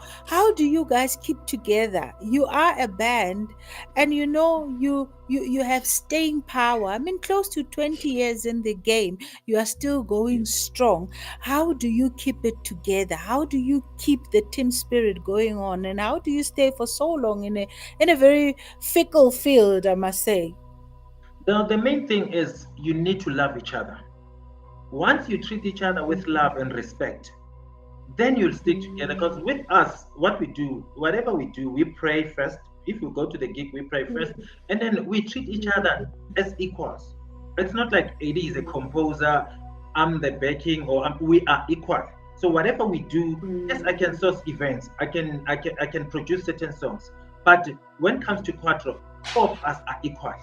do you guys keep together? You are a band, and you have staying power. I mean, close to 20 years in the game, you are still going strong. How do you keep it together? How do you keep the team spirit going on? And how do you stay for so long in a very fickle field, I must say? The main thing is you need to love each other. Once you treat each other with love and respect, then you'll stick together. Because with us, what we do, whatever we do, we pray first. If we go to the gig, we pray first, and then we treat each other as equals. It's not like AD is a composer, I'm the backing, or we are equal. So whatever we do, yes, I can source events, I can produce certain songs, but when it comes to Quadro, all of us are equal.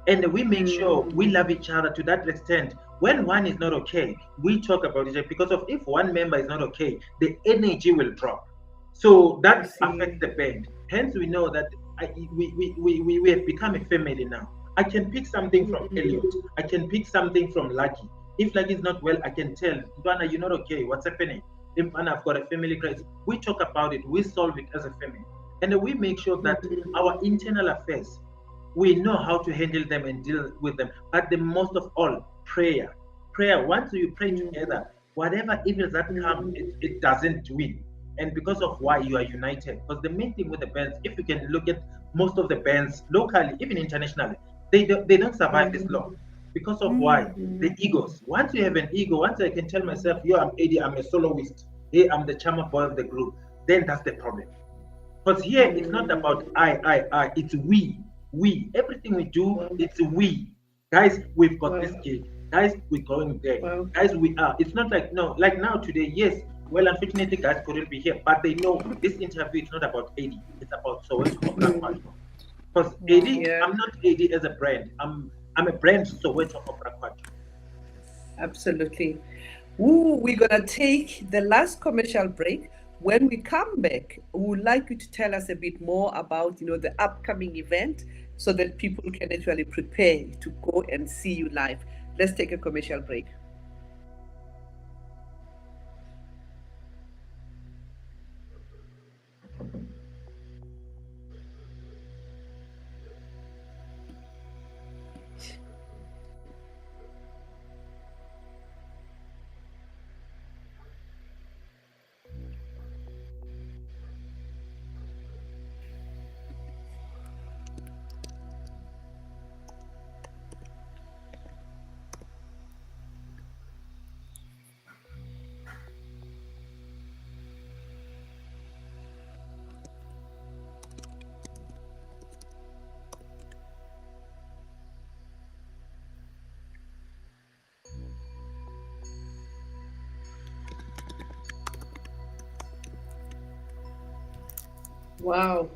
And we make sure we love each other to that extent. When one is not okay, we talk about it, because if one member is not okay, the energy will drop. So that affects the band. Hence, we know that we have become a family now. I can pick something from Elliot. I can pick something from Lucky. If Lucky is not well, I can tell, Dwana, you're not okay. What's happening? If I've got a family crisis, we talk about it. We solve it as a family. And we make sure that our internal affairs, we know how to handle them and deal with them. But the most of all, prayer. Once you pray together, whatever evils that come, it doesn't win. And because of why you are united. Because the main thing with the bands, if you can look at most of the bands locally, even internationally, they don't survive this long. Because of why? The egos. Once you have an ego, once I can tell myself, yo, I'm Eddie, I'm a soloist, hey, I'm the charmer boy of the group, then that's the problem. Because here it's not about I, it's we. Everything we do, it's we. Guys, we've got this gig. Guys, we're going there. Guys, we are. It's not like, no, like now today, yes, well, unfortunately, guys couldn't be here, but they know this interview is not about AD, it's about SOWETO. Because AD, I'm not AD as a brand. I'm a brand SOWETO of Quadro. Absolutely. We're gonna take the last commercial break. When we come back, we would like you to tell us a bit more about the upcoming event, so that people can actually prepare to go and see you live. Let's take a commercial break. Wow.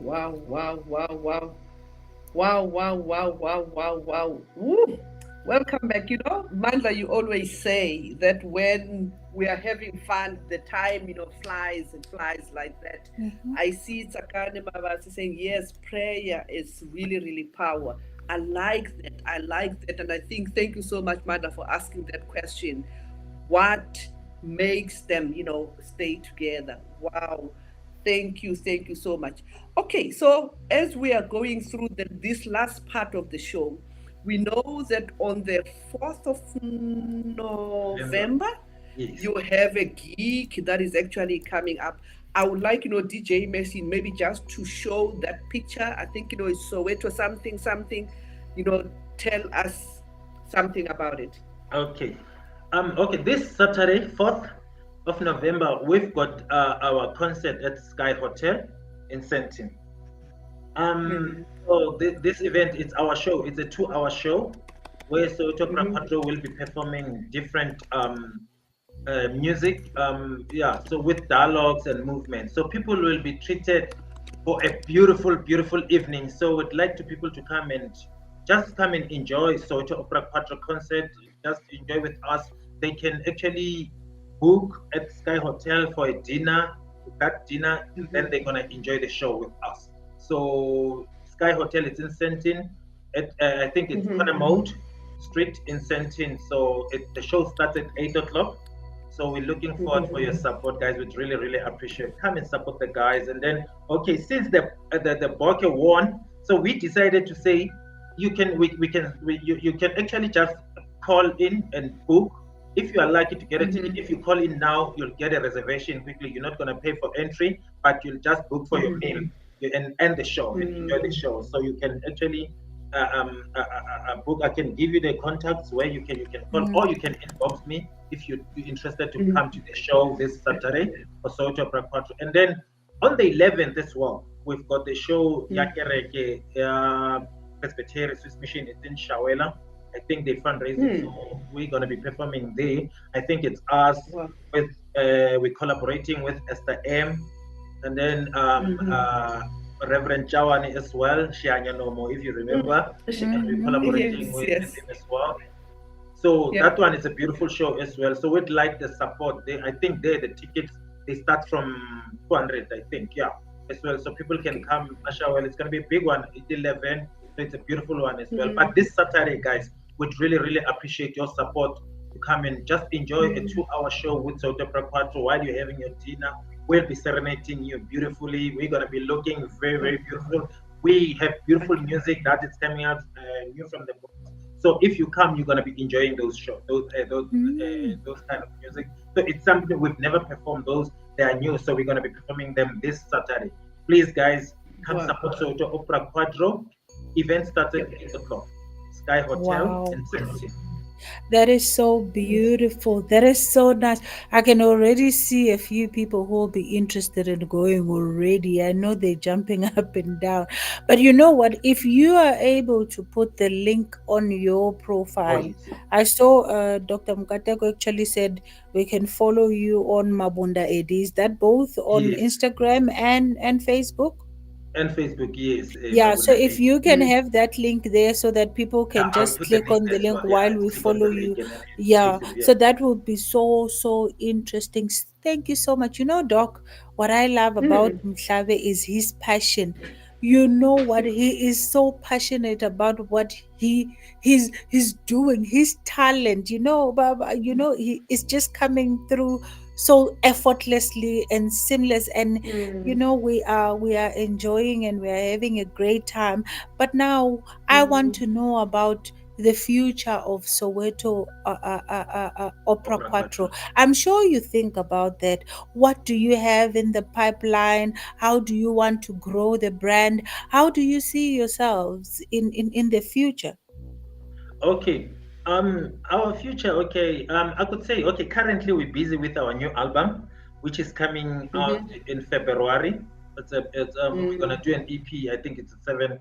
Woo. Welcome back. Mandla, you always say that when we are having fun, the time, flies and flies like that. I see Tsakane Mabasi saying, yes, prayer is really, really power. I like that. And I think, thank you so much, Mandla, for asking that question. What makes them, stay together? Wow. Thank you so much. Okay, so as we are going through this last part of the show, we know that on the 4th of November, you have a gig that is actually coming up. I would like, DJ Messi, maybe just to show that picture. I think, it's Soweto something, tell us something about it. Okay. Okay, this Saturday, 4th of November, we've got our concert at Sky Hotel in Sentin. So this event, it's our show. It's a 2-hour show where SOWETO QUADRO will be performing different music. So with dialogues and movements. So people will be treated for a beautiful, beautiful evening. So we'd like to people to come and just come and enjoy SOWETO Opera Quattro concert. Just enjoy with us. They can actually book at Sky Hotel for a dinner, that dinner, and then they're gonna enjoy the show with us. So Sky Hotel is in Sentin. I think it's Corner Mode Street in Sentin. So the show starts at 8 o'clock. So we're looking forward for your support, guys. We'd really, really appreciate. Come and support the guys. And then, okay, since the Boke won, so we decided to say you can actually just call in and book. If you are lucky to get a ticket, if you call in now, you'll get a reservation quickly. You're not gonna pay for entry, but you'll just book for your meal and end the show and enjoy the show. So you can actually book. I can give you the contacts where you can call, or you can inbox me if you're interested to come to the show this Saturday for SOWETO Opera Quattro. And then on the 11th as well, we've got the show Yakereke Presbyterian Swiss Mission. It's in Shawela. I think they fundraising, so we're gonna be performing there. I think it's us with we're collaborating with Esther M, and then Reverend Chawani as well, Shianya Nomo, if you remember, and we're collaborating with him as well. So that one is a beautiful show as well. So we'd like the support. I think the tickets they start from 200, I think, as well. So people can come. Well, it's gonna be a big one. It's 11, so it's a beautiful one as well. But this Saturday, guys, we'd really, really appreciate your support to come and just enjoy a 2-hour show with SOWETO Opera Quattro while you're having your dinner. We'll be serenading you beautifully. We're gonna be looking very, very beautiful. We have beautiful music that is coming out new from the book. So if you come, you're gonna be enjoying those shows, those kind of music. So it's something we've never performed. Those they are new, so we're gonna be performing them this Saturday. Please, guys, come support SOWETO Opera Quattro. Event starts at 8 o'clock. Sky Hotel in Sentin. That is so beautiful. That is so nice. I can already see a few people who will be interested in going already. I know they're jumping up and down. But you know what? If you are able to put the link on your profile, I saw Dr. Mukateko actually said we can follow you on Mabunda AD. Is that both on Instagram and Facebook? And Facebook, yes. So if you can have that link there so that people can just click on the link while we follow you. So that would be so interesting. Thank you so much. You know, Doc, what I love about Mhlave is his passion. You know what, he is so passionate about what he's doing, his talent, Baba, he is just coming through so effortlessly and seamless, and we are enjoying and we are having a great time. But now I want to know about the future of SOWETO Opera Quattro. I'm sure you think about that. What do you have in the pipeline? How do you want to grow the brand? How do you see yourselves in the future? Okay. Our future, I could say, currently we're busy with our new album, which is coming out in February. We're gonna do an EP. I think it's 7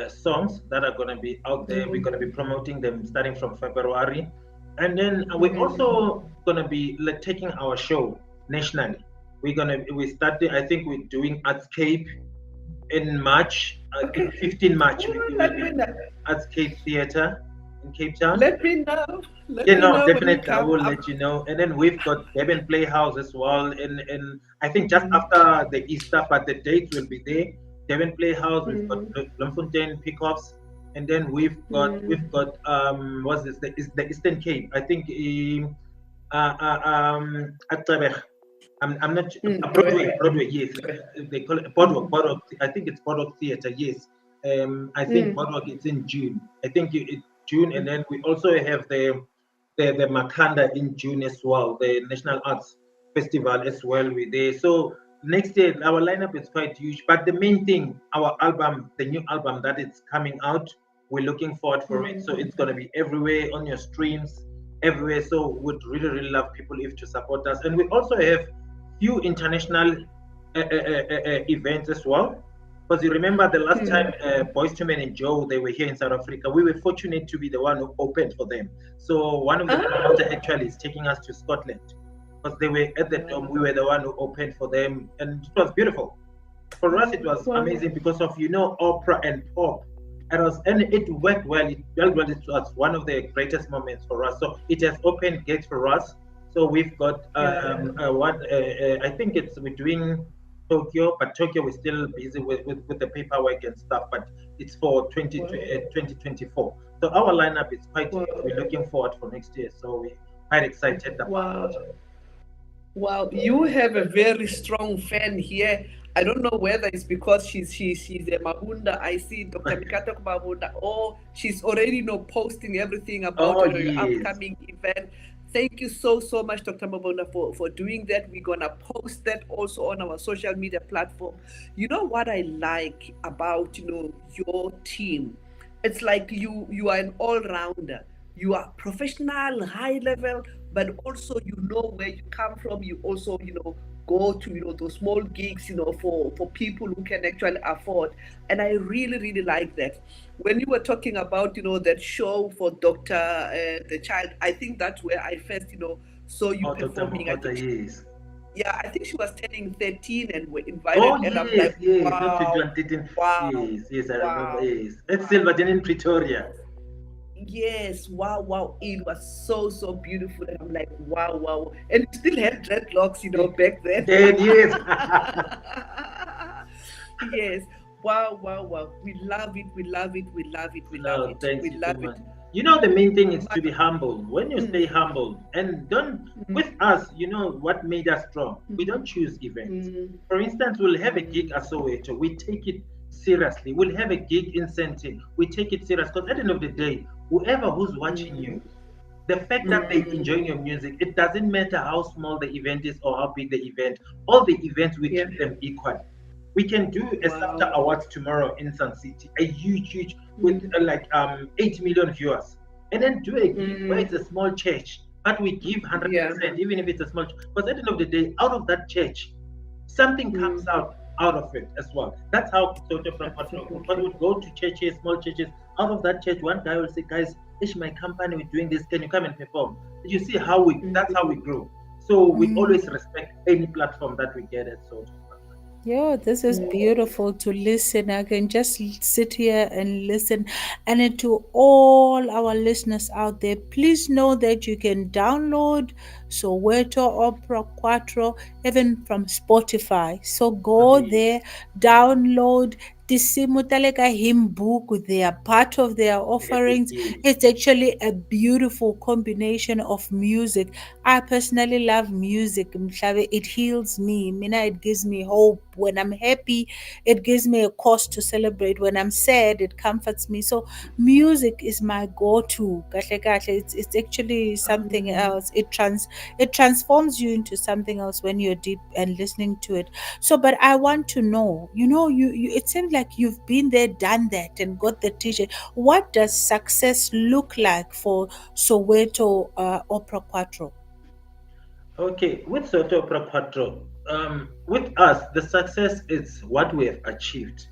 songs that are gonna be out there. We're gonna be promoting them starting from February, and then we're also gonna be taking our show nationally. We started. I think we're doing Artscape in March. I think 15 March. Artscape Theatre in Cape Town. Let me know. Definitely I will let you know. And then we've got Durban Playhouse as well in I think just after the Easter, but the dates will be there. Durban Playhouse, we've got Bloemfontein Peacocks, and then we've got what's this? The Eastern Cape. I think at I'm not Broadway, yes. They call it Boardwalk. I think it's Boardwalk Theatre, yes. I think Boardwalk it's in June. I think it's June, and then we also have the Makanda in June as well, the National Arts Festival as well. We're there. So next year our lineup is quite huge. But the main thing, our album, the new album that it's coming out, we're looking forward for it. So it's gonna be everywhere on your streams, everywhere. So we'd really, really love people if to support us. And we also have few international events as well. Because you remember the last time Boys to Men and Joe, they were here in South Africa, we were fortunate to be the one who opened for them. So one of the promoters actually is taking us to Scotland. Because they were at the Dome, we were the one who opened for them, and it was beautiful. For us, it was Wow. amazing because of opera and pop. And it worked well. It went well. It was one of the greatest moments for us. So it has opened gates for us. So we've got Yeah. I think we're doing Tokyo, but Tokyo we're still busy with the paperwork and stuff. But it's for 2024. So our lineup is quite Wow. huge. We're looking forward for next year. So we're quite excited about Wow. it. Wow, you have a very strong fan here. I don't know whether it's because she's a Mabunda. I see Dr. Mikata Mabunda. Or she's already posting everything about Oh your yes. upcoming event. Thank you so much, Dr. Mabunda, for doing that. We're gonna post that also on our social media platform. You know what I like about your team? It's like you are an all-rounder. You are professional, high level, but also where you come from. You also go to those small gigs for people who can actually afford. And I really like that. When you were talking about that show for Dr. The Child, I think that's where I first saw you Oh, Dr. performing. I think yes. yeah, I think she was turning 13 and were invited, Oh and I'm yes, like, yes. Dr. wow, John didn't. wow, Yes, I remember. wow, Yes, it's wow. Silverton in Pretoria. Yes, wow. It was so beautiful. And I'm like, wow. And you still had dreadlocks, back then. Then yes. Yes. Wow. We love it. No, thanks We you love so it. much. The main thing is to be humble. When you stay humble and don't, with us, what made us strong? We don't choose events. For instance, we'll have a gig at Soweto. We take it seriously. We'll have a gig in Sentin. We take it serious because at the end of the day, whoever who's watching you, the fact that they enjoying your music, it doesn't matter how small the event is or how big the event. All the events, we treat them equal. We can do a SAFTA Awards tomorrow in Sun City, a huge with 8 million viewers, and then do a gig where it's a small church, but we give 100%, even if it's a small. Because at the end of the day, out of that church, something comes out of it as well. That's how SOWETO But would go to churches, small churches. Out of that church, one guy will say, "Guys, it's my company. We're doing this. Can you come and perform?" You see how that's how we grow. So we always respect any platform that we get at SOWETO. Yeah, this is beautiful to listen. I can just sit here and listen. And to all our listeners out there, please know that you can download Soweto Opera Quattro even from Spotify. So go there, download Tisimu Taleka hymn book. They are part of their offerings. It's actually a beautiful combination of music. I personally love music. Mhlabe. It heals me. Mina, it gives me hope. When I'm happy, it gives me a cause to celebrate. When I'm sad, it comforts me. So music is my go-to. Kahle kahle. It's actually something else. It transforms you into something else when you're deep and listening to it. So, but I want to know, you it seems like you've been there, done that, and got the t-shirt. What does success look like for Soweto Opera Quattro? Okay, with SOWETO Opera Quattro, with us, the success is what we have achieved.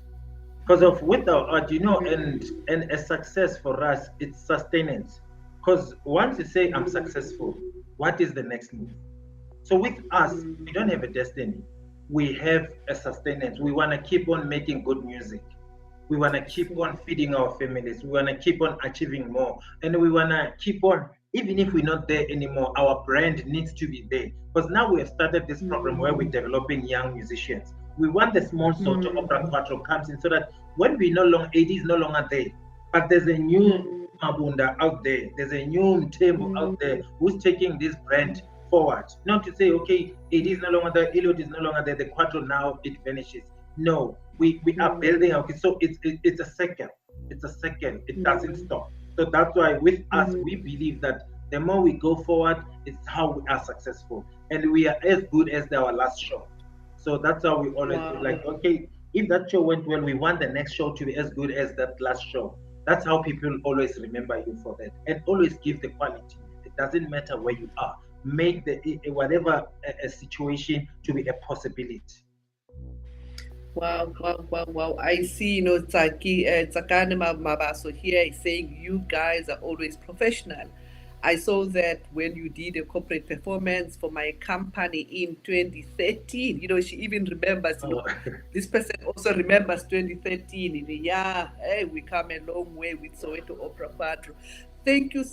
Because of with our art, and a success for us, it's sustenance. Because once you say I'm successful, what is the next move? So with us, we don't have a destiny. We have a sustenance. We want to keep on making good music. We want to keep on feeding our families. We want to keep on achieving more. And we want to keep on, even if we're not there anymore, our brand needs to be there. Because now we have started this program where we're developing young musicians. We want the small sort of opera quattro comes in so that when we no longer, AD is no longer there, but there's a new Mabunda out there, there's a new Mtembu out there who's taking this brand forward. Not to say, okay, AD is no longer there, Eliot is no longer there, the quattro now it vanishes. No, we are building out. So it's a second. It's a second. It doesn't stop. So that's why with us, we believe that the more we go forward, it's how we are successful. And we are as good as our last show. So that's how we always do. Like, okay, if that show went well, we want the next show to be as good as that last show. That's how people always remember you for that. And always give the quality. It doesn't matter where you are. Make the whatever a situation to be a possibility. Wow. I see, Tsakani Mabaso here is saying you guys are always professional. I saw that when you did a corporate performance for my company in 2013. She even remembers, this person also remembers 2013. Yeah, hey, we come a long way with Soweto Opera Quadro. Thank you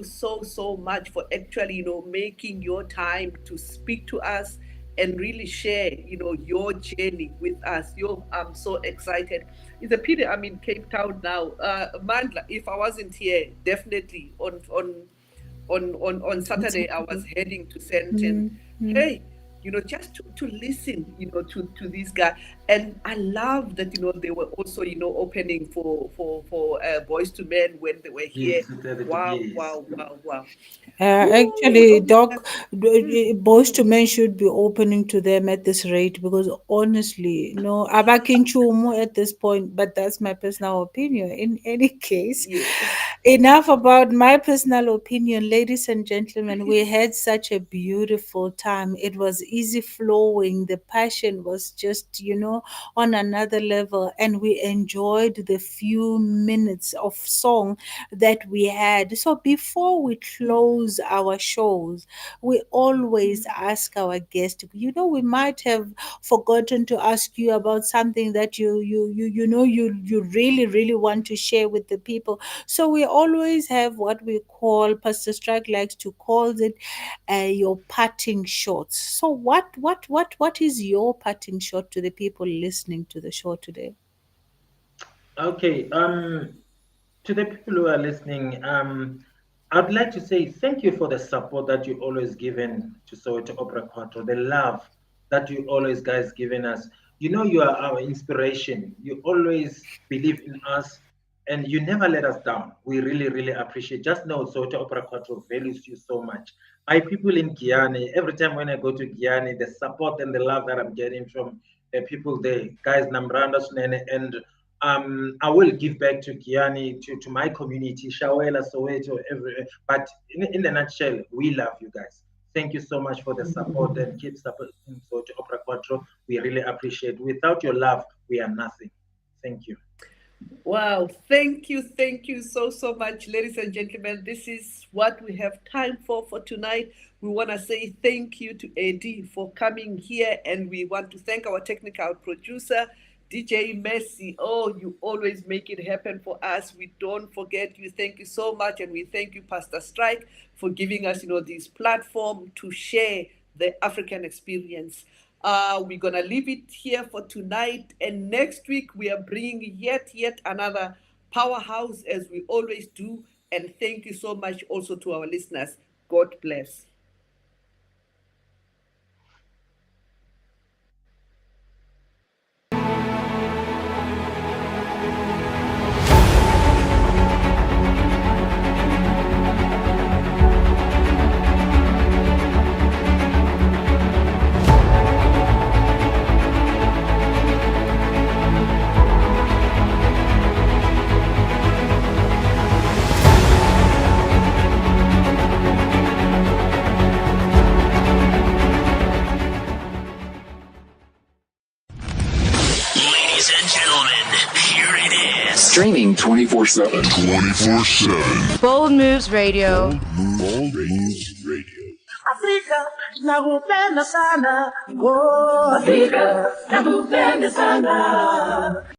so much for actually, making your time to speak to us and really share, your journey with us. I'm so excited. It's a pity I'm in Cape Town now. Mandla, if I wasn't here, definitely on Saturday I was heading to Sandton. Hey, just to listen, to this guy. And I love that, they were also, opening for Boys to Men when they were here. Yes, yes. Wow. Actually, Woo, Doc, Boys to Men should be opening to them at this rate because honestly, no, abakinchumo at this point, but that's my personal opinion. In any case, yeah. enough about my personal opinion, ladies and gentlemen. We had such a beautiful time. It was easy flowing. The passion was just, on another level, and we enjoyed the few minutes of song that we had. So before we close our shows, we always ask our guest, we might have forgotten to ask you about something that you really want to share with the people. So we always have what we call, Pastor Strike likes to call it, your parting shots. So what is your parting shot to the people listening to the show today? Okay. To the people who are listening, I'd like to say thank you for the support that you always given to Soweto Opera Quattro, the love that you always guys given us. You are our inspiration. You always believe in us, and you never let us down. We really appreciate. Just know Soweto Opera Quattro values you so much. My people in Guyana, every time when I go to Guyana, the support and the love that I'm getting from the people there, guys, Namranda Sunene, and I will give back to Guyana, to my community, Shawela, Soweto, but in the nutshell, we love you guys. Thank you so much for the support and keep supporting Soweto Opera Quattro. We really appreciate it. Without your love, we are nothing. Thank you. Wow, thank you so much, ladies and gentlemen. This is what we have time for tonight. We want to say thank you to Eddie for coming here, and we want to thank our technical producer, DJ Messi. Oh, you always make it happen for us. We don't forget you. Thank you so much, and we thank you, Pastor Strike, for giving us, this platform to share the African experience. We're gonna leave it here for tonight, and next week we are bringing yet another powerhouse, as we always do. And thank you so much also to our listeners. God bless. Ladies and gentlemen, here it is. Streaming 24/7. 24/7. Bold Moves Radio. Bold Moves Radio. Afrika nakupenda sana, oh Afrika nakupenda sana.